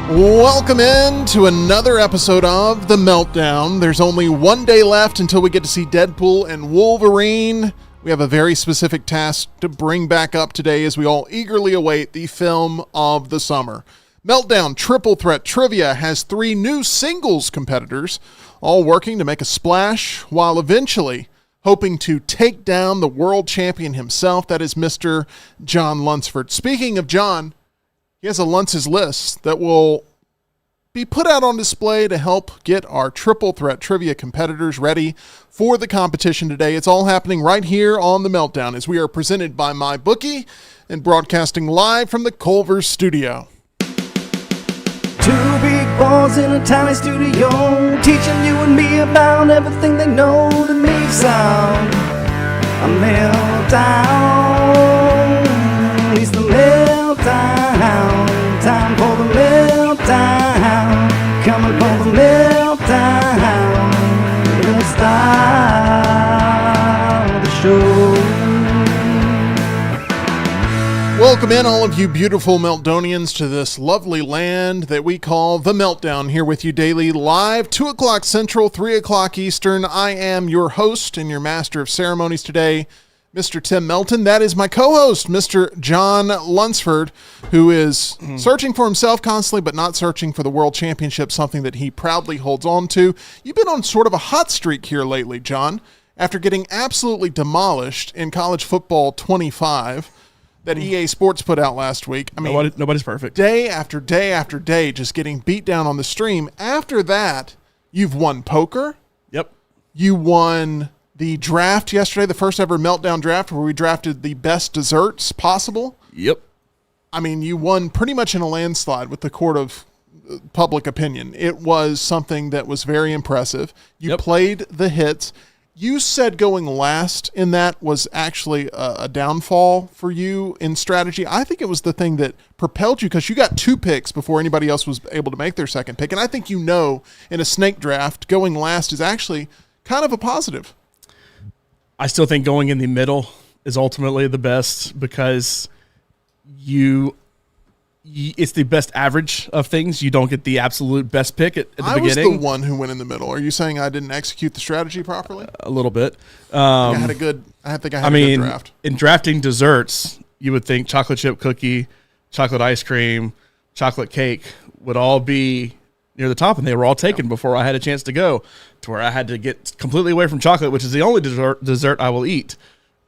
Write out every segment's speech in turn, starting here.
Welcome in to another episode of The Meltdown. There's only one day left until we get to see Deadpool and Wolverine. We have a very specific task to bring back up today as we all eagerly await the film of the summer. Meltdown Triple Threat Trivia has 3 new singles competitors, all working to make a splash while eventually hoping to take down the world champion himself. That is Mr. John Lunsford. Speaking of John, he has a Luntz's list that will be put out on display to help get our Triple Threat Trivia competitors ready for the competition today. It's all happening right here on The Meltdown as we are presented by MyBookie and broadcasting live from the Culver studio. 2 big balls in a tiny studio, teaching you and me about everything they know to make sound. A meltdown, it's the meltdown. Time for the meltdown, coming for the meltdown. Let's start the show. Welcome in, all of you beautiful Meltdonians, to this lovely land that we call The Meltdown. Here with you daily, live, 2 o'clock Central, 3 o'clock Eastern. I am your host and your master of ceremonies today, Mr. Tim Melton. That is my co-host, Mr. John Lunsford, who is searching for himself constantly, but not searching for the world championship, something that he proudly holds on to. You've been on sort of a hot streak here lately, John, after getting absolutely demolished in College Football 25 that EA Sports put out last week. I mean, nobody's perfect. Day after day after day, just getting beat down on the stream. After that, you've won poker. Yep. You won the draft yesterday, the first ever Meltdown draft, where we drafted the best desserts possible. Yep. I mean, you won pretty much in a landslide with the court of public opinion. It was something that was very impressive. You played the hits. You said going last in that was actually a downfall for you in strategy. I think it was the thing that propelled you, because you got 2 picks before anybody else was able to make their second pick. And I think in a snake draft, going last is actually kind of a positive. I still think going in the middle is ultimately the best, because it's the best average of things. You don't get the absolute best pick at the beginning. I was the one who went in the middle. Are you saying I didn't execute the strategy properly? A little bit. I had a good draft. In drafting desserts, you would think chocolate chip cookie, chocolate ice cream, chocolate cake would all be near the top, and they were all taken before I had a chance to go, to where I had to get completely away from chocolate, which is the only dessert I will eat.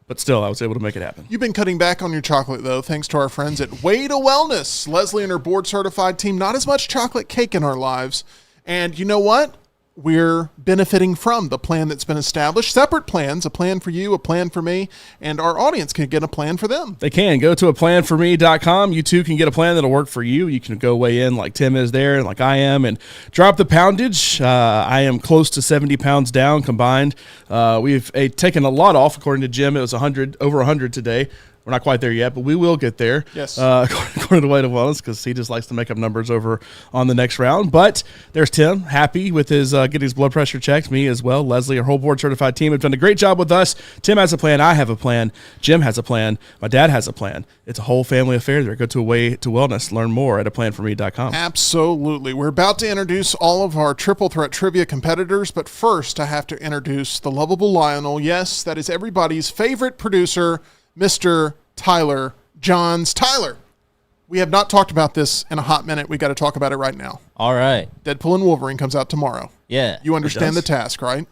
But still, I was able to make it happen. You've been cutting back on your chocolate, though, thanks to our friends at Way to Wellness. Leslie and her board-certified team, not as much chocolate cake in our lives. And you know what? We're benefiting from the plan that's been established. Separate plans, a plan for you, a plan for me, and our audience can get a plan for them. They can. Go to aplanforme.com. You too can get a plan that'll work for you. You can go weigh in like Tim is there and like I am and drop the poundage. I am close to 70 pounds down combined. We've taken a lot off. According to Jim, it was over 100 today. We're not quite there yet, but we will get there. Yes. According to Way to Wellness, because he just likes to make up numbers over on the next round. But there's Tim, happy with his getting his blood pressure checked. Me as well. Leslie, our whole board certified team, have done a great job with us. Tim has a plan. I have a plan. Jim has a plan. My dad has a plan. It's a whole family affair there. Go to Way to Wellness. Learn more at aplanforme.com. Absolutely. We're about to introduce all of our Triple Threat Trivia competitors, but first I have to introduce the lovable Lionel. Yes, that is everybody's favorite producer, Mr. Tyler Johns. Tyler, we have not talked about this in a hot minute. We got to talk about it right now. All right. Deadpool and Wolverine comes out tomorrow. Yeah. You understand the task, right?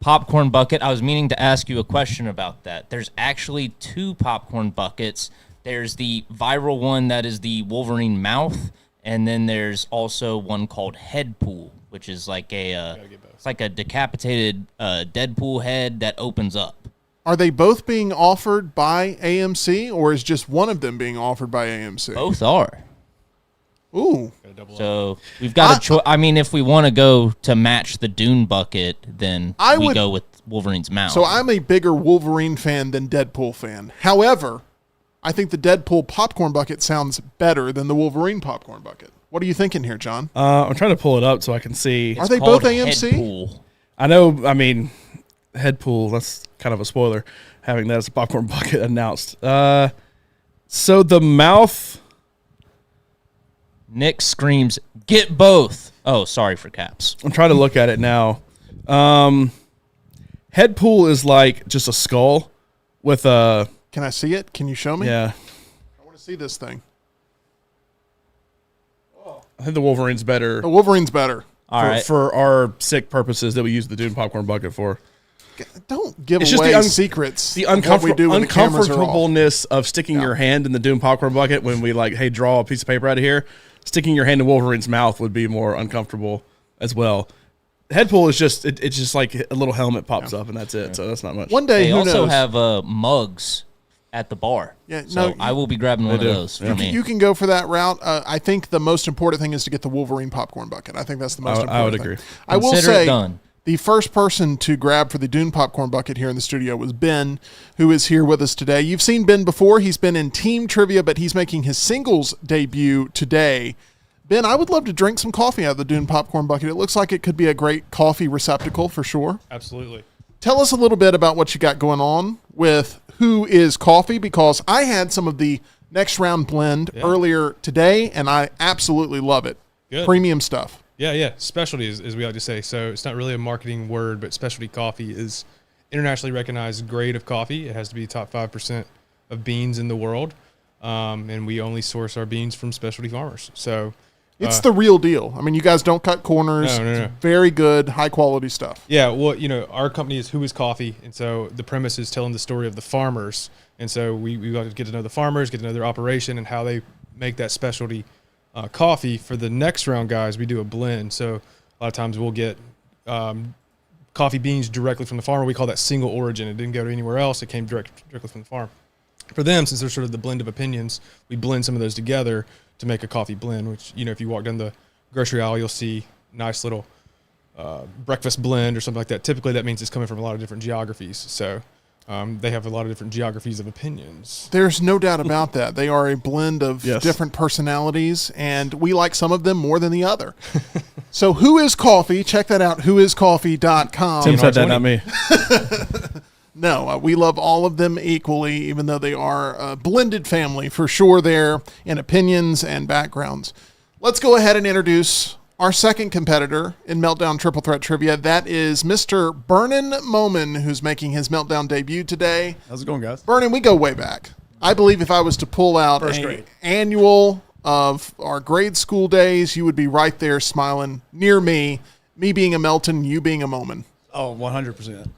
Popcorn bucket. I was meaning to ask you a question about that. There's actually 2 popcorn buckets. There's the viral one that is the Wolverine mouth, and then there's also one called Headpool, which is like it's like a decapitated Deadpool head that opens up. Are they both being offered by AMC, or is just one of them being offered by AMC? Both are. Ooh. So we've got a choice. I mean, if we want to go to match the Dune bucket, then we go with Wolverine's mouth. So I'm a bigger Wolverine fan than Deadpool fan. However, I think the Deadpool popcorn bucket sounds better than the Wolverine popcorn bucket. What are you thinking here, John? I'm trying to pull it up so I can see. Are they both AMC? Headpool. I know, I mean, Headpool, that's kind of a spoiler, having that as a popcorn bucket announced. So the mouth Nick screams, "Get both!" Oh, sorry for caps. I'm trying to look at it now. Head pool is like just a skull with a. Can I see it? Can you show me? Yeah. I want to see this thing. I think the Wolverine's better. The Wolverine's better. All right. For our sick purposes that we use the Dune popcorn bucket for. Don't give It's away just secrets. The of what we do when the cameras are off. uncomfortableness of sticking your hand in the Dune popcorn bucket when we like, hey, draw a piece of paper out of here. Sticking your hand in Wolverine's mouth would be more uncomfortable as well. Head pool is just it's just like a little helmet pops up and that's it. So that's not much. One day, They who also knows? have mugs at the bar. Yeah, so no, I will be grabbing one of those for me. You can go for that route. I think the most important thing is to get the Wolverine popcorn bucket. I think that's the most important I would thing. agree. I will Consider it say done. the first person to grab for the Dune popcorn bucket here in the studio was Ben, who is here with us today. You've seen Ben before. He's been in team trivia, but he's making his singles debut today. Ben, I would love to drink some coffee out of the Dune popcorn bucket. It looks like it could be a great coffee receptacle for sure. Absolutely. Tell us a little bit about what you got going on with Who is Coffee, because I had some of the next round blend earlier today, and I absolutely love it. Good. Premium stuff. Yeah. Specialty, as we like to say. So it's not really a marketing word, but specialty coffee is internationally recognized grade of coffee. It has to be top 5% of beans in the world, and we only source our beans from specialty farmers. So It's the real deal. I mean, you guys don't cut corners. No. It's very good, high quality stuff. yeah, well, our company is Who is Coffee, and so the premise is telling the story of the farmers, and so we got to get to know the farmers, get to know their operation and how they make that specialty coffee. For the next round, guys, we do a blend. So a lot of times we'll get coffee beans directly from the farmer. We call that single origin. It didn't go to anywhere else. It came directly from the farm. For them, since they're sort of the blend of opinions, we blend some of those together to make a coffee blend, which, if you walk down the grocery aisle, you'll see nice little breakfast blend or something like that. Typically, that means it's coming from a lot of different geographies. So they have a lot of different geographies of opinions. There's no doubt about that. They are a blend of different personalities, and we like some of them more than the other. So Who is Coffee? Check that out, whoiscoffee.com. Tim said that, not me. No, we love all of them equally, even though they are a blended family for sure there in opinions and backgrounds. Let's go ahead and introduce our second competitor in Meltdown Triple Threat Trivia. That is Mr. Burnon Moman, who's making his Meltdown debut today. How's it going, guys? Burnon, we go way back. I believe if I was to pull out an annual of our grade school days, you would be right there smiling near me being a Melton, you being a Moman. Oh, 100%.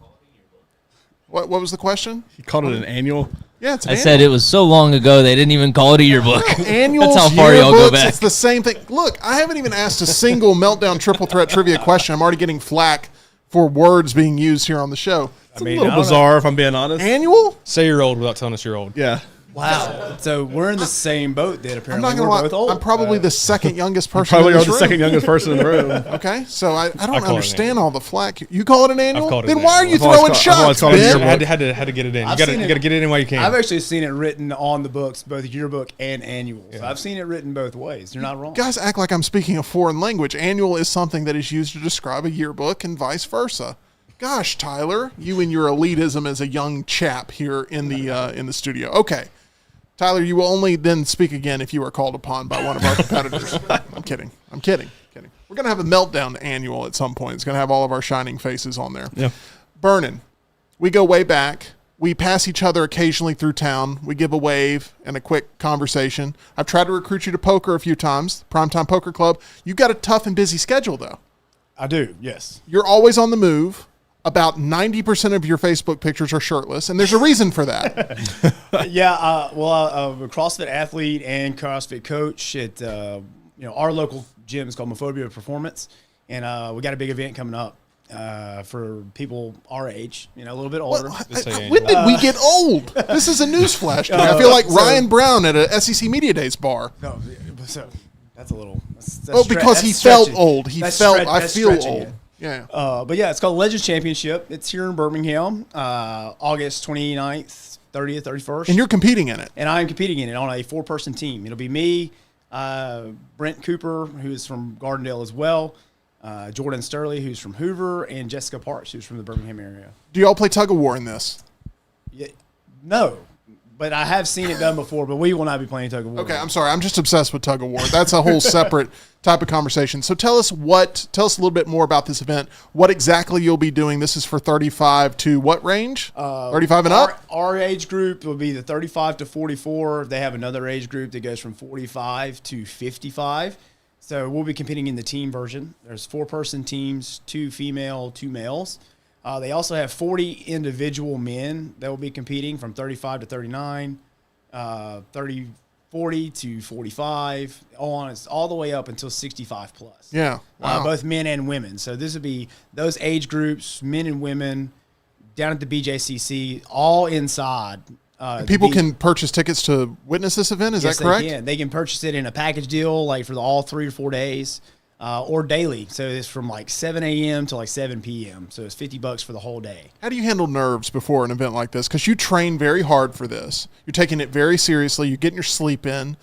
What was the question? He called it an annual. Yeah, it's an I annual. said it was so long ago they didn't even call it a yearbook. Annuals, That's how far y'all go yearbooks, back. It's the same thing. Look, I haven't even asked a single Meltdown Triple Threat Trivia question. I'm already getting flack for words being used here on the show. It's a little bizarre, if I'm being honest. Annual? Say you're old without telling us you're old. Yeah. Wow. So we're in the same boat then, I'm apparently. not going We're to both lie. old. I'm probably the second youngest person Probably in are this the room. second youngest person in the room. Okay, so I call don't it understand an all the flack. You call it an annual? called it Then an why are you annual. I've always throwing called- I've always shots, called it a Ben? yearbook. Had to get it in. You I've got seen to it. get it in while you can. I've actually seen it written on the books, both yearbook and annual. So I've seen it written both ways. You're not wrong. Guys act like I'm speaking a foreign language. Annual is something that is used to describe a yearbook and vice versa. Gosh, Tyler, you and your elitism as a young chap here in the studio. Okay. Tyler, you will only then speak again if you are called upon by one of our competitors. I'm kidding. We're going to have a Meltdown annual at some point. It's going to have all of our shining faces on there. Yeah. Burnon, we go way back. We pass each other occasionally through town. We give a wave and a quick conversation. I've tried to recruit you to poker a few times, Primetime Poker Club. You've got a tough and busy schedule, though. I do, yes. You're always on the move. About 90% of your Facebook pictures are shirtless, and there's a reason for that. Yeah, I'm a CrossFit athlete and CrossFit coach at our local gym is called Mophobia Performance, and we got a big event coming up for people our age, a little bit older. When did we get old? This is a newsflash to me. I feel like Ryan Brown at a SEC Media Days bar. No, so that's a little. That's Because he that's felt stretching. old. I That's feel stretching old. it. Yeah. But yeah, it's called Legends Championship. It's here in Birmingham, August 29th, 30th, 31st. And you're competing in it. And I'm competing in it on a 4-person team. It'll be me, Brent Cooper, who's from Gardendale as well, Jordan Sturley, who's from Hoover, and Jessica Parks, who's from the Birmingham area. Do y'all play tug of war in this? Yeah, no, but I have seen it done before. But we will not be playing tug of war. Okay, I'm sorry. I'm just obsessed with tug of war. That's a whole separate type of conversation. So tell us a little bit more about this event. What exactly you'll be doing? This is for 35 to what range? 35 and up? Our age group will be the 35 to 44. They have another age group that goes from 45 to 55. So we'll be competing in the team version. There's 4-person teams, 2 female, 2 males. They also have 40 individual men that will be competing from 35 to 39, 40 to 45, all the way up until 65 plus. Yeah. Wow. Both men and women. So this would be those age groups, men and women, down at the BJCC, all inside. People can purchase tickets to witness this event. Is that correct? They can purchase it in a package deal, like for all 3 or 4 days. Or daily. So it's from like 7 a.m. to like 7 p.m. So it's $50 for the whole day. How do you handle nerves before an event like this? Because you train very hard for this. You're taking it very seriously. You're getting your sleep in.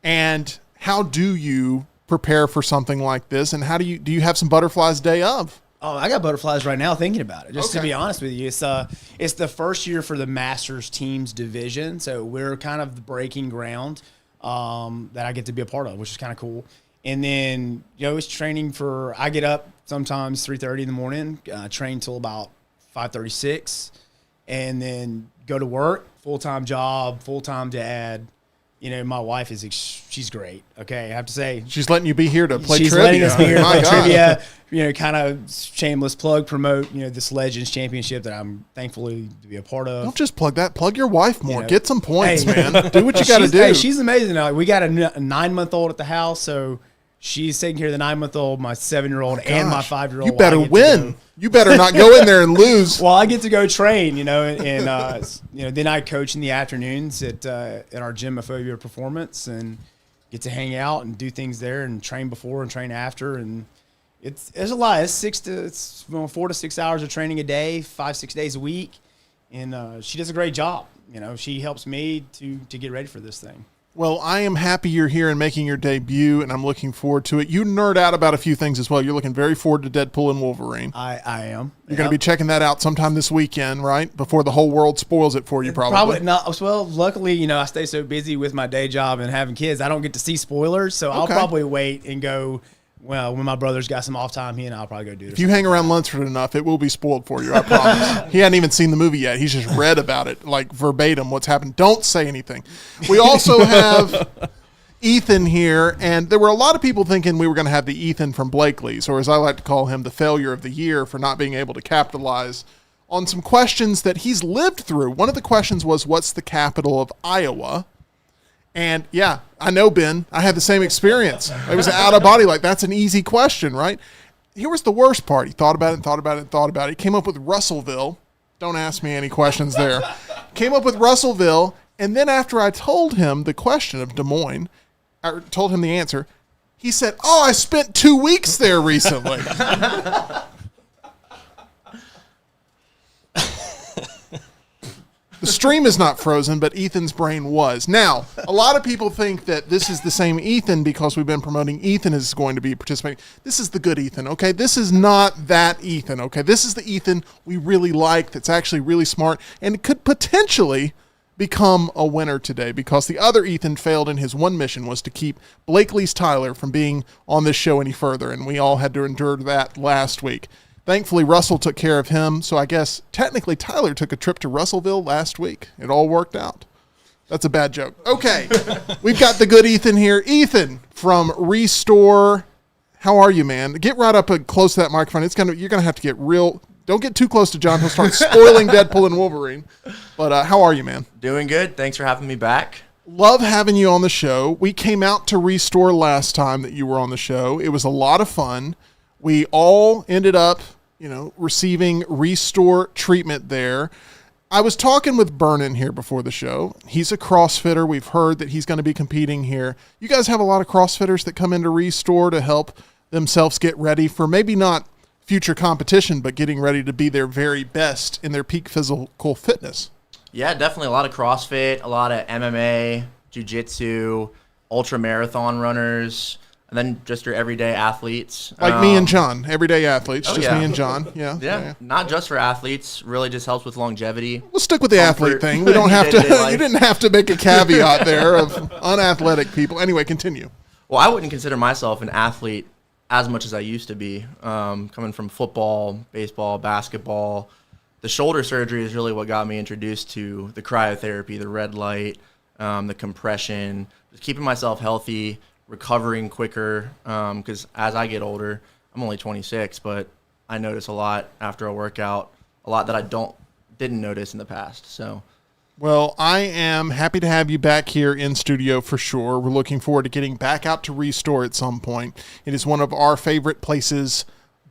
And how do you prepare for something like this? And do you have some butterflies day of? Oh, I got butterflies right now thinking about it. Just Okay. to be honest with you, it's the first year for the Masters teams division. So we're kind of the breaking ground that I get to be a part of, which is kind of cool. And then, it's training I get up sometimes 3:30 in the morning, train till about 5:36, and then go to work, full-time job, full-time dad. My wife she's great. Okay. I have to say. She's letting you be here to play She's trivia. letting us be here to My play God. trivia, kind of shameless plug, promote, this Legends Championship that I'm thankfully to be a part of. Don't just plug that. Plug your wife more. Get some points, Hey. man. Do what you got to do. Hey, she's amazing. We got a 9-month-old at the house, so she's taking care of the 9-month-old, my 7-year-old, and my 5-year-old. You better win. You better not go in there and lose. Well, I get to go train, and then I coach in the afternoons at our gym, Mophobia Performance, and get to hang out and do things there and train before and train after, and there's a lot. It's 4 to 6 hours of training a day, 5-6 days a week, and she does a great job. She helps me to get ready for this thing. Well, I am happy you're here and making your debut, and I'm looking forward to it. You nerd out about a few things as well. You're looking very forward to Deadpool and Wolverine. I am. You're going to be checking that out sometime this weekend, right? Before the whole world spoils it for you, probably. Probably not. Well, luckily, I stay so busy with my day job and having kids, I don't get to see spoilers. So I'll probably wait and go. Well, when my brother's got some off time, he and I'll probably go do it. If you hang around Lunsford enough, it will be spoiled for you, I promise. He hadn't even seen the movie yet. He's just read about it, like verbatim, what's happened. Don't say anything. We also have Ethan here, and there were a lot of people thinking we were going to have the Ethan from Blakely's, or as I like to call him, the failure of the year for not being able to capitalize on some questions that he's lived through. One of the questions was, what's the capital of Iowa? And yeah, I know, Ben, I had the same experience. It was out of body. Like, that's an easy question, right? Here was the worst part. He thought about it and thought about it and thought about it. He came up with Russellville. Don't ask me any questions there. Came up with Russellville. And then after I told him the question of Des Moines, I told him the answer, he said, "Oh, I spent 2 weeks there recently." The stream is not frozen, but Ethan's brain was. Now, a lot of people think that this is the same Ethan because we've been promoting Ethan is going to be participating. This is the good Ethan, okay? This is not that Ethan, okay? This is the Ethan we really like that's actually really smart and could potentially become a winner today because the other Ethan failed in his one mission was to keep Blakely's Tyler from being on this show any further, and we all had to endure that last week. Thankfully, Russell took care of him, so I guess technically Tyler took a trip to Russellville last week. It all worked out. That's a bad joke. Okay, we've got the good Ethan here. Ethan from Restore. How are you, man? Get right up close to that microphone. You're gonna have to get real. Don't get too close to John. He'll start spoiling Deadpool and Wolverine. But how are you, man? Doing good. Thanks for having me back. Love having you on the show. We came out to Restore last time that you were on the show. It was a lot of fun. We all ended up, receiving Restore treatment there. I was talking with Burnon here before the show. He's a CrossFitter. We've heard that he's going to be competing here. You guys have a lot of CrossFitters that come into Restore to help themselves get ready for maybe not future competition, but getting ready to be their very best in their peak physical fitness. Yeah, definitely a lot of CrossFit, a lot of MMA, jiu-jitsu, ultra marathon runners. and then just your everyday athletes. Like me and John, everyday athletes, oh, just yeah. me and John. Yeah. Yeah, not just for athletes. Really just helps with longevity. We'll stick with the athlete Comfort thing. We don't in have to. day-to-day life. You didn't have to make a caveat there of unathletic people. Anyway, continue. Well, I wouldn't consider myself an athlete as much as I used to be. Coming from football, baseball, basketball, the shoulder surgery is really what got me introduced to the cryotherapy, the red light, the compression, just keeping myself healthy, recovering quicker. Because as I get older, I'm only 26, but I notice a lot after a workout, a lot that I didn't notice in the past. So. Well, I am happy to have you back here in studio for sure. We're looking forward to getting back out to Restore at some point. It is one of our favorite places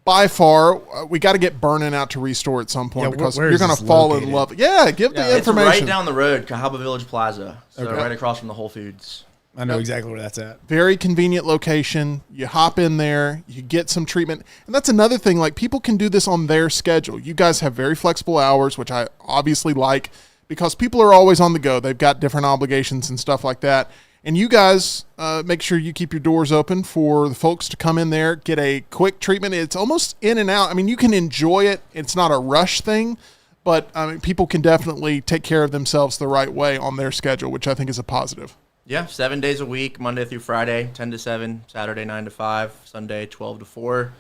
by far. We got to get Burnon out to Restore at some point because where you're is going to this fall located? in love. Yeah, give the It's information. right down the road, Cahaba Village Plaza. So Okay. right across from the Whole Foods. I know exactly where that's at. Very convenient location. You hop in there, you get some treatment. And that's another thing. Like, people can do this on their schedule. You guys have very flexible hours, which I obviously like, because people are always on the go. They've got different obligations and stuff like that. And you guys make sure you keep your doors open for the folks to come in there, get a quick treatment. It's almost in and out. I mean, you can enjoy it. It's not a rush thing, but I mean, people can definitely take care of themselves the right way on their schedule, which I think is a positive. Yeah, 7 days a week, Monday through Friday, 10 to 7, Saturday 9 to 5, Sunday 12 to 4.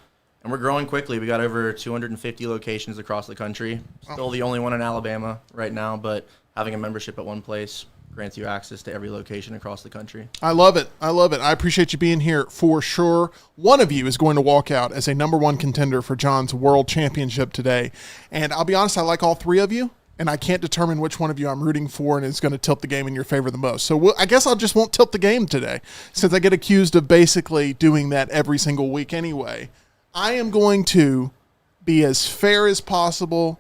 And we're growing quickly. We got over 250 locations across the country. Still the only one in Alabama right now, but having a membership at one place grants you access to every location across the country. I love it. I love it. I appreciate you being here for sure. One of you is going to walk out as a #1 contender for John's World Championship today. And I'll be honest, I like all three of you, and I can't determine which one of you I'm rooting for and is going to tilt the game in your favor the most. So I guess I just won't tilt the game today, since I get accused of basically doing that every single week anyway. I am going to be as fair as possible,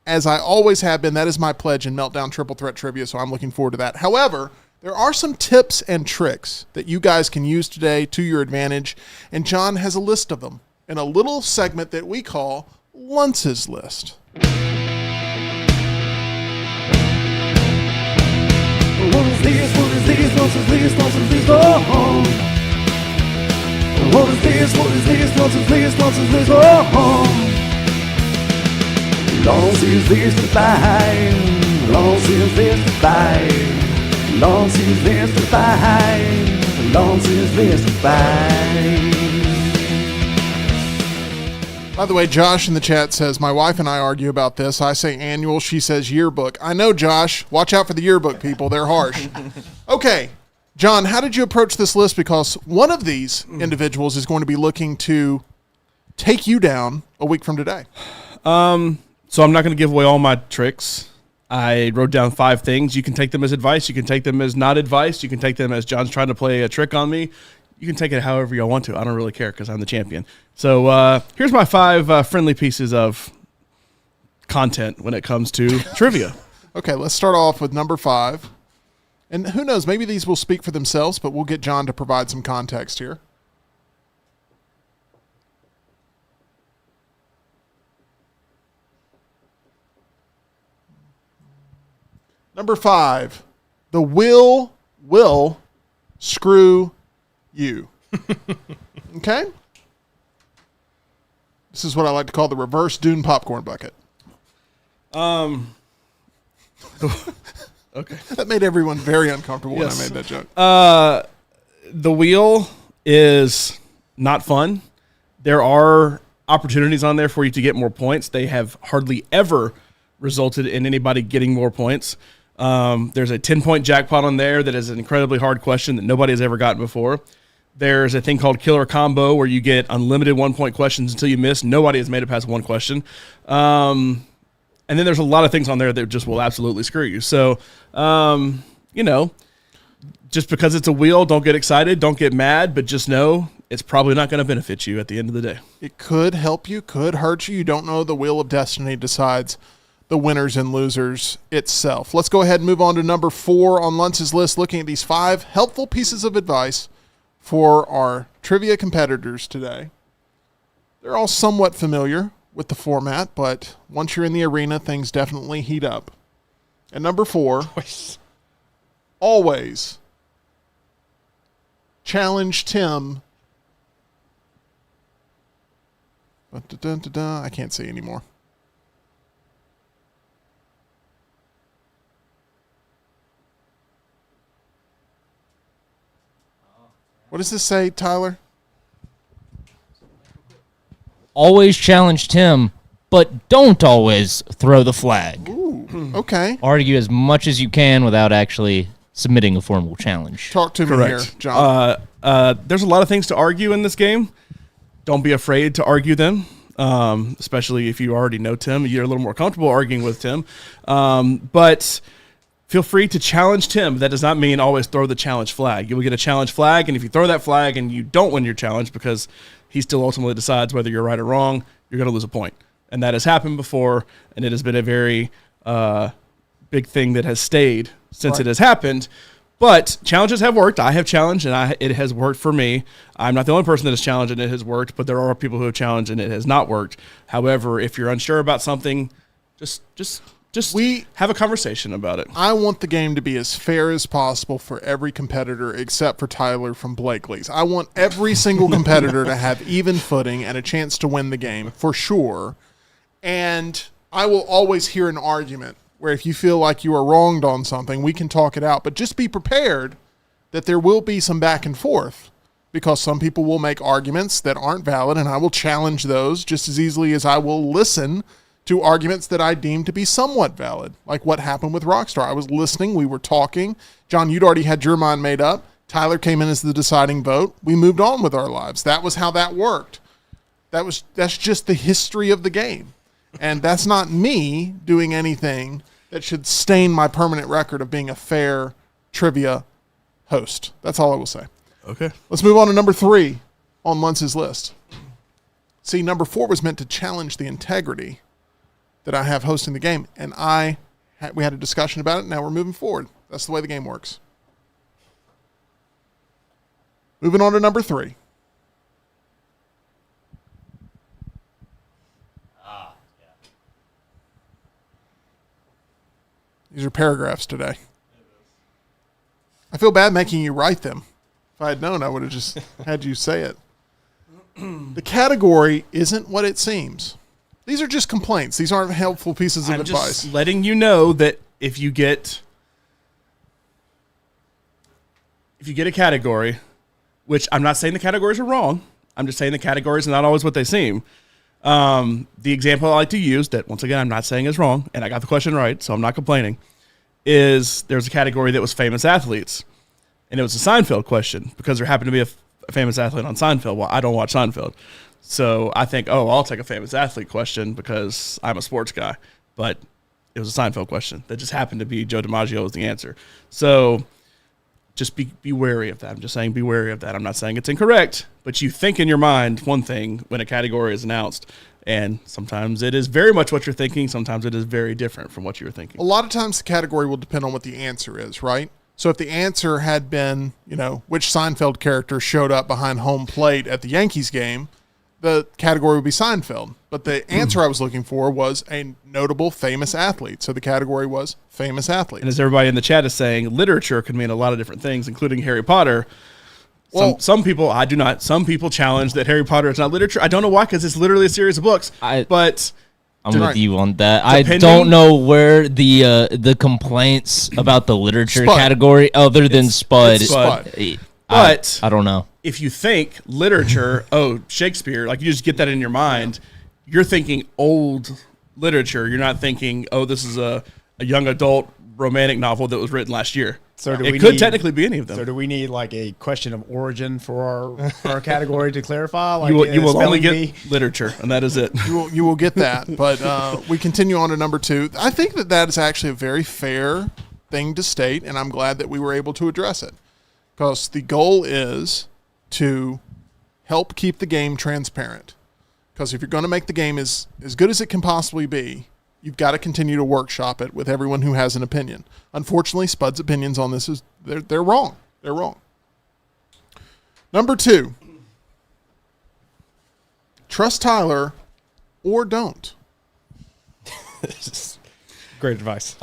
as I always have been. That is my pledge in Meltdown Triple Threat Trivia, so I'm looking forward to that. However, there are some tips and tricks that you guys can use today to your advantage, and John has a list of them in a little segment that we call Lunce's List. What is this? What is this? Nonsense list, nonsense list, oh. What is this? What is this? Nonsense list, nonsense list, oh. Nonsense list to find. Nonsense list to find. Nonsense list to find. Nonsense list to find. By the way, Josh in the chat says, my wife and I argue about this. I say annual, she says yearbook. I know, Josh. Watch out for the yearbook people. They're harsh. Okay, John, how did you approach this list? Because one of these individuals is going to be looking to take you down a week from today. So I'm not going to give away all my tricks. I wrote down 5 things. You can take them as advice. You can take them as not advice. You can take them as John's trying to play a trick on me. You can take it however you want to. I don't really care because I'm the champion. So here's my 5 friendly pieces of content when it comes to trivia. Okay, let's start off with number 5. And who knows, maybe these will speak for themselves, but we'll get John to provide some context here. Number 5, the will screw you. Okay? This is what I like to call the reverse Dune popcorn bucket. Okay. That made everyone very uncomfortable Yes. when I made that joke. The wheel is not fun. There are opportunities on there for you to get more points. They have hardly ever resulted in anybody getting more points. There's a 10-point jackpot on there that is an incredibly hard question that nobody has ever gotten before. There's a thing called Killer Combo where you get unlimited 1-point questions until you miss. Nobody has made it past one question. And then there's a lot of things on there that just will absolutely screw you. So, just because it's a wheel, don't get excited, don't get mad, but just know it's probably not going to benefit you at the end of the day. It could help you, could hurt you. You don't know. The wheel of destiny decides the winners and losers itself. Let's go ahead and move on to number 4 on Lunch's list, looking at these 5 helpful pieces of advice for our trivia competitors today. They're all somewhat familiar with the format, but once you're in the arena, things definitely heat up. And number 4, always challenge Tim I can't see anymore. What does this say, Tyler? Always challenge Tim, but don't always throw the flag. Ooh, okay. Argue as much as you can without actually submitting a formal challenge. Talk to me here, Correct. John. There's a lot of things to argue in this game. Don't be afraid to argue them, especially if you already know Tim. You're a little more comfortable arguing with Tim. But feel free to challenge Tim. That does not mean always throw the challenge flag. You will get a challenge flag, and if you throw that flag and you don't win your challenge because he still ultimately decides whether you're right or wrong, you're going to lose a point. And that has happened before, and it has been a very big thing that has stayed since it has happened. But challenges have worked. I have challenged, and it has worked for me. I'm not the only person that has challenged, and it has worked, but there are people who have challenged, and it has not worked. However, if you're unsure about something, just have a conversation about it. I want the game to be as fair as possible for every competitor except for Tyler from Blakely's. I want every single competitor to have even footing and a chance to win the game, for sure. And I will always hear an argument where if you feel like you are wronged on something, we can talk it out. But just be prepared that there will be some back and forth, because some people will make arguments that aren't valid, and I will challenge those just as easily as I will listen to arguments that I deem to be somewhat valid, like what happened with Rockstar. I was listening. We were talking. John, you'd already had your mind made up. Tyler came in as the deciding vote. We moved on with our lives. That was how that worked. That's just the history of the game. And that's not me doing anything that should stain my permanent record of being a fair trivia host. That's all I will say. Okay. Let's move on to number 3 on Luntz's list. See, number 4 was meant to challenge the integrity that I have hosting the game, and we had a discussion about it. Now we're moving forward. That's the way the game works. Moving on to number 3. These are paragraphs today. I feel bad making you write them. If I had known, I would have just had you say it. The category isn't what it seems. These are just complaints. These aren't helpful pieces of advice. Just letting you know that if you get a category, which I'm not saying the categories are wrong, I'm just saying the categories are not always what they seem. The example I like to use that, once again, I'm not saying is wrong, and I got the question right, so I'm not complaining, is there's a category that was famous athletes, and it was a Seinfeld question because there happened to be a famous athlete on Seinfeld. Well, I don't watch Seinfeld. So I think, I'll take a famous athlete question because I'm a sports guy. But it was a Seinfeld question that just happened to be Joe DiMaggio was the answer. So just be wary of that. I'm just saying be wary of that. I'm not saying it's incorrect, but you think in your mind one thing when a category is announced. And sometimes it is very much what you're thinking. Sometimes it is very different from what you were thinking. A lot of times the category will depend on what the answer is, right? So if the answer had been, which Seinfeld character showed up behind home plate at the Yankees game, the category would be Seinfeld. But the answer I was looking for was a notable famous athlete. So the category was famous athlete. And as everybody in the chat is saying, literature can mean a lot of different things, including Harry Potter. Well, some people, I do not. Some people challenge that Harry Potter is not literature. I don't know why, because it's literally a series of books. I'm Right. with you on that. I don't know where the complaints about the literature Spud. category, other than Spud. It's Spud. But I don't know. if you think literature, Shakespeare, like you just get that in your mind, you're thinking old literature. You're not thinking, this is a young adult romantic novel that was written last year. So it could technically be any of them. So do we need like a question of origin for our category to clarify? Like you will only spelling get bee? literature, and that is it. You will get that. But we continue on to number 2. I think that is actually a very fair thing to state, and I'm glad that we were able to address it. Because the goal is to help keep the game transparent. Because if you're going to make the game as good as it can possibly be, you've got to continue to workshop it with everyone who has an opinion. Unfortunately, Spud's opinions on this they're wrong. They're wrong. Number 2. Trust Tyler or don't. Great advice.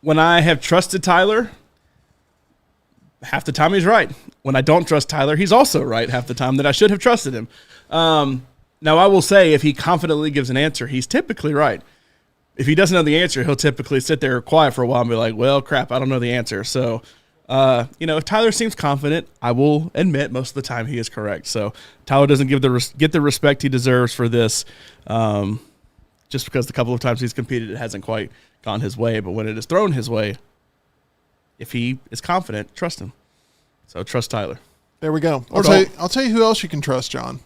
When I have trusted Tyler, half the time he's right. When I don't trust Tyler, he's also right half the time that I should have trusted him. Now, I will say, if he confidently gives an answer, he's typically right. If he doesn't know the answer, he'll typically sit there quiet for a while and be like, well, crap, I don't know the answer. So, if Tyler seems confident, I will admit most of the time he is correct. So Tyler doesn't get the respect he deserves for this, just because the couple of times he's competed, it hasn't quite gone his way. But when it is thrown his way, if he is confident, trust him. So trust Tyler. There we go. I'll tell you who else you can trust, John.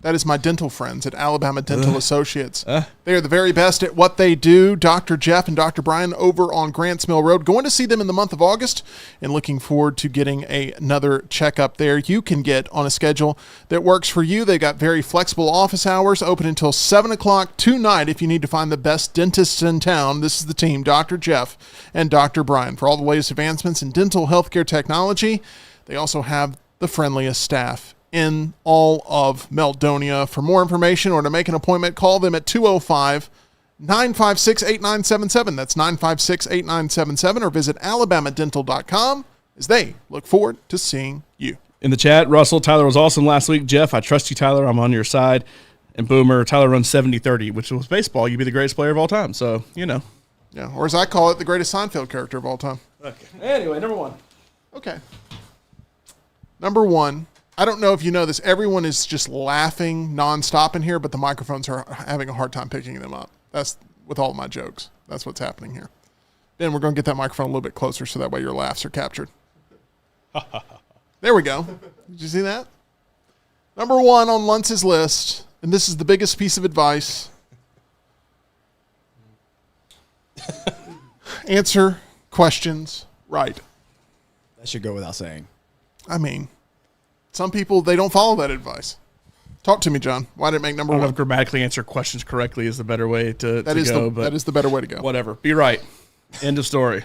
That is my dental friends at Alabama Dental Associates. They are the very best at what they do. Dr. Jeff and Dr. Brian over on Grants Mill Road. Going to see them in the month of August and looking forward to getting another checkup there. You can get on a schedule that works for you. They got very flexible office hours, open until 7 o'clock tonight if you need to find the best dentists in town. This is the team, Dr. Jeff and Dr. Brian. For all the latest advancements in dental healthcare technology, they also have the friendliest staff in all of Meltdonia. For more information or to make an appointment, call them at 205-956-8977. That's 956-8977, or visit alabamadental.com as they look forward to seeing you. In the chat, Russell, Tyler was awesome last week. Jeff, I trust you, Tyler. I'm on your side. And Boomer, Tyler runs 70-30, which was baseball. You'd be the greatest player of all time. So, Yeah, or as I call it, the greatest Seinfeld character of all time. Okay. Anyway, number one. Okay. Number one. I don't know if you know this. Everyone is just laughing nonstop in here, but the microphones are having a hard time picking them up. That's with all of my jokes. That's what's happening here. Ben, we're going to get that microphone a little bit closer so that way your laughs are captured. There we go. Did you see that? Number one on Luntz's list, and this is the biggest piece of advice. Answer questions right. That should go without saying. I mean, some people, they don't follow that advice. Talk to me, John. Why did it make number I don't know one? if grammatically answer questions correctly is the better way to That is go. that is the better way to go. Whatever. Be right. End of story.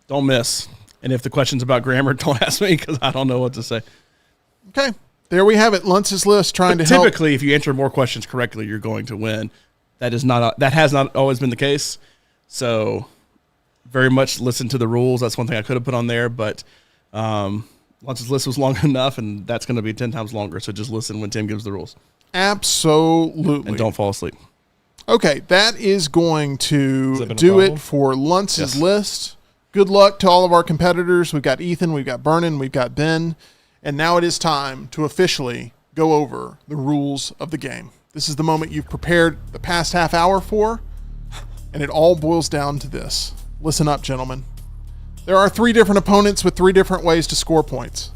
Don't miss. And if the question's about grammar, don't ask me because I don't know what to say. Okay. There we have it. Luntz's list trying to help. Typically, if you answer more questions correctly, you're going to win. That has not always been the case. So very much listen to the rules. That's one thing I could have put on there, but Luntz's list was long enough, and that's going to be 10 times longer. So just listen when Tim gives the rules. Absolutely. And don't fall asleep. Okay, that is going to been a do problem? it for Luntz's list. Good luck to all of our competitors. We've got Ethan, we've got Burnon, we've got Ben. And now it is time to officially go over the rules of the game. This is the moment you've prepared the past half hour for, and it all boils down to this. Listen up, gentlemen. There are 3 different opponents with 3 different ways to score points.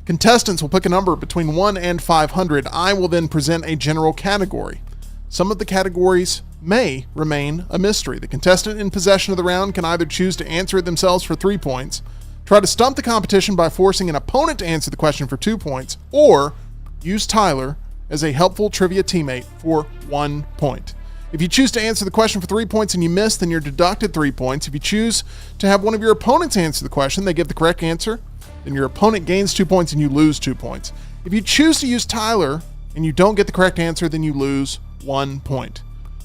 Contestants will pick a number between 1 and 500. I will then present a general category. Some of the categories may remain a mystery. The contestant in possession of the round can either choose to answer it themselves for 3 points, try to stump the competition by forcing an opponent to answer the question for 2 points, or use Tyler as a helpful trivia teammate for 1 point. If you choose to answer the question for 3 points and you miss, then you're deducted 3 points. If you choose to have one of your opponents answer the question, they give the correct answer, then your opponent gains 2 points and you lose 2 points. If you choose to use Tyler and you don't get the correct answer, then you lose 1 point.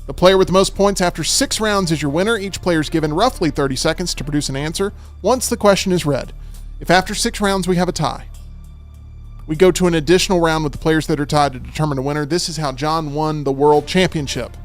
The player with the most points after 6 rounds is your winner. Each player is given roughly 30 seconds to produce an answer once the question is read. If after 6 rounds we have a tie, we go to an additional round with the players that are tied to determine a winner. This is how John won the World Championship.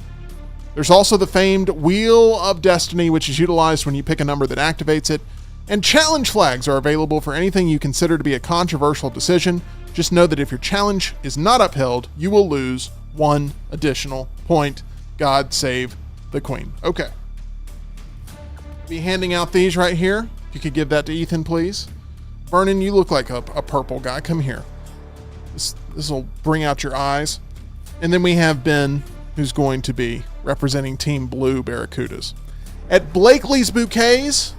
There's also the famed Wheel of Destiny, which is utilized when you pick a number that activates it. And challenge flags are available for anything you consider to be a controversial decision. Just know that if your challenge is not upheld, you will lose 1 additional point. God save the Queen. Okay. I'll be handing out these right here. If you could give that to Ethan, please. Vernon, you look like a purple guy. Come here. This will bring out your eyes. And then we have Ben, who's going to be representing Team Blue Barracudas. At Blakely's Bouquets,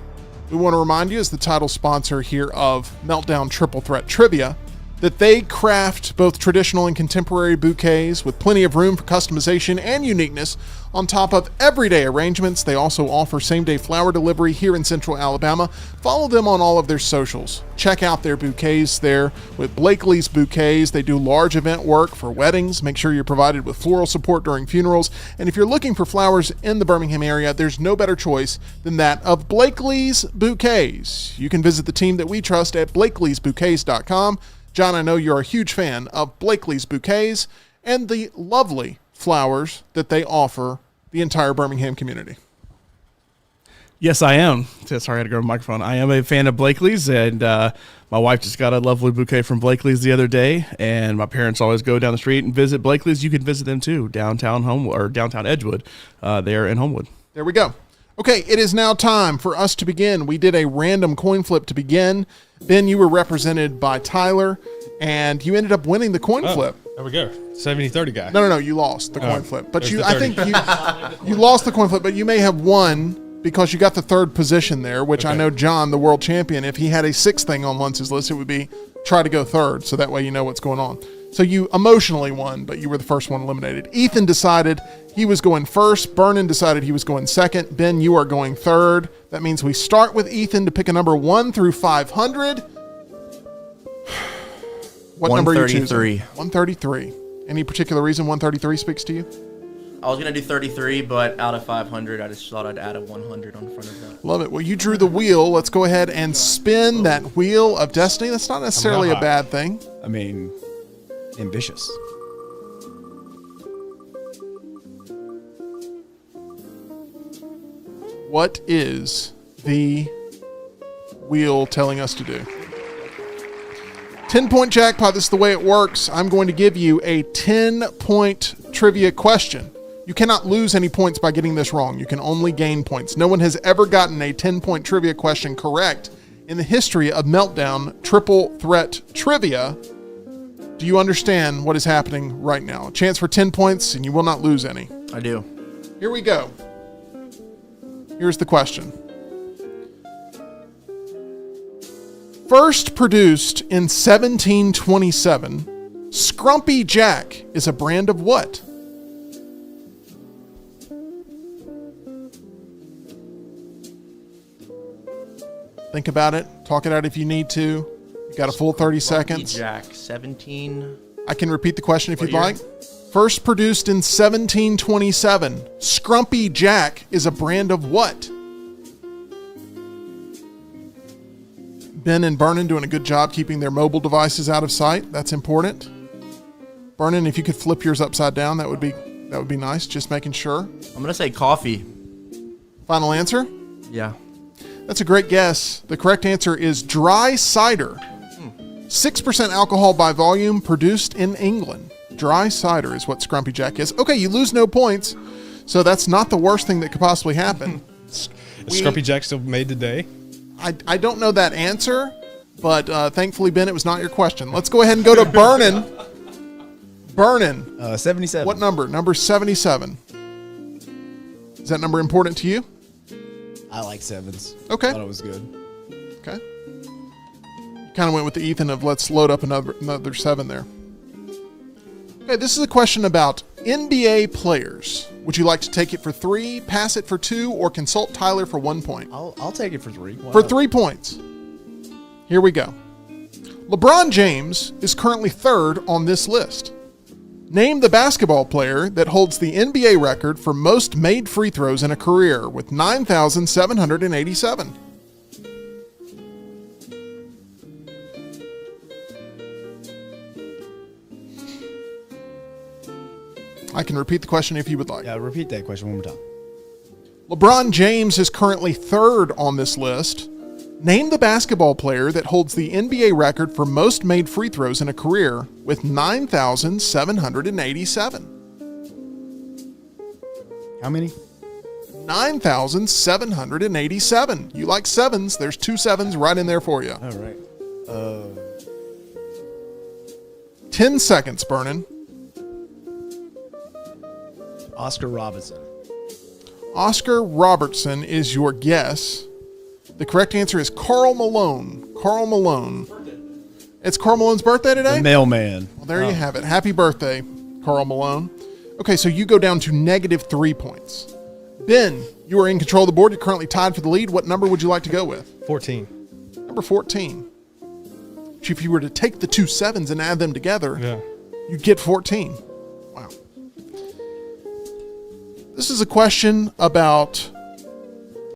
we want to remind you, as the title sponsor here of Meltdown Triple Threat Trivia, that they craft both traditional and contemporary bouquets with plenty of room for customization and uniqueness on top of everyday arrangements. They also offer same-day flower delivery here in Central Alabama. Follow them on all of their socials. Check out their bouquets there with Blakely's Bouquets. They do large event work for weddings. Make sure you're provided with floral support during funerals. And if you're looking for flowers in the Birmingham area, there's no better choice than that of Blakely's Bouquets. You can visit the team that we trust at blakeleysbouquets.com. John, I know you're a huge fan of Blakely's Bouquets, and the lovely flowers that they offer the entire Birmingham community. Yes, I am. Sorry, I had to grab a microphone. I am a fan of Blakely's, and my wife just got a lovely bouquet from Blakely's the other day, and my parents always go down the street and visit Blakely's. You can visit them too, downtown Edgewood. There in Homewood. There we go. Okay, it is now time for us to begin. We did a random coin flip to begin. Ben, you were represented by Tyler, and you ended up winning the coin flip. There we go. 70-30 guy. No, you lost the coin flip. But there's I the think you lost the coin flip, but you may have won because you got the third position there, which I know John, the world champion, if he had a sixth thing on Lunch's list, it would be try to go third, so that way you know what's going on. So you emotionally won, but you were the first one eliminated. Ethan decided he was going first. Burnon decided he was going second. Ben, you are going third. That means we start with Ethan to pick a number 1 through 500. What number are you choosing? 133. Any particular reason 133 speaks to you? I was going to do 33, but out of 500, I just thought I'd add a 100 on front of that. Love it. Well, you drew the wheel. Let's go ahead and spin that wheel of destiny. That's not necessarily a bad thing. I mean, ambitious. What is the wheel telling us to do? 10-point jackpot. This is the way it works. I'm going to give you a 10-point trivia question. You cannot lose any points by getting this wrong. You can only gain points. No one has ever gotten a 10-point trivia question correct in the history of Meltdown Triple Threat Trivia. Do you understand what is happening right now? A chance for 10 points, and you will not lose any. I do. Here we go. Here's the question. First produced in 1727, Scrumpy Jack is a brand of what? Think about it. Talk it out if you need to. You got a full 30 seconds. Jack, 17. I can repeat the question if you'd year? like. First produced in 1727, Scrumpy Jack is a brand of what? Ben and Burnon doing a good job keeping their mobile devices out of sight. That's important. Burnon, if you could flip yours upside down, that would be nice. Just making sure. I'm going to say coffee. Final answer? Yeah. That's a great guess. The correct answer is dry cider. 6% alcohol by volume, produced in England. Dry cider is what Scrumpy Jack is. Okay, you lose no points, so that's not the worst thing that could possibly happen. Is Scrumpy Jack still made today? I don't know that answer, but thankfully, Ben, it was not your question. Let's go ahead and go to Burnon. Burnon. 77. What number? Number 77. Is that number important to you? I like sevens. Okay. Thought it was good. Okay. Kind of went with the Ethan of let's load up another 7 there. Okay, this is a question about NBA players. Would you like to take it for 3, pass it for 2, or consult Tyler for 1 point? I'll take it for 3. Why For not? 3 points. Here we go. LeBron James is currently 3rd on this list. Name the basketball player that holds the NBA record for most made free throws in a career with 9,787. I can repeat the question if you would like. Yeah, repeat that question one more time. LeBron James is currently 3rd on this list. Name the basketball player that holds the NBA record for most made free throws in a career with 9,787. How many? 9,787. You like 7s. There's 2 7s right in there for you. All right. 10 seconds, Burnon. Oscar Robertson. Oscar Robertson is your guess. The correct answer is Karl Malone. Karl Malone. It's Karl Malone's birthday today? The mailman. Well, there you have it. Happy birthday, Karl Malone. Okay, so you go down to -3 points. Ben, you are in control of the board. You're currently tied for the lead. What number would you like to go with? 14. Number 14. If you were to take the 2 7s and add them together, Yeah. you'd get 14. Wow. This is a question about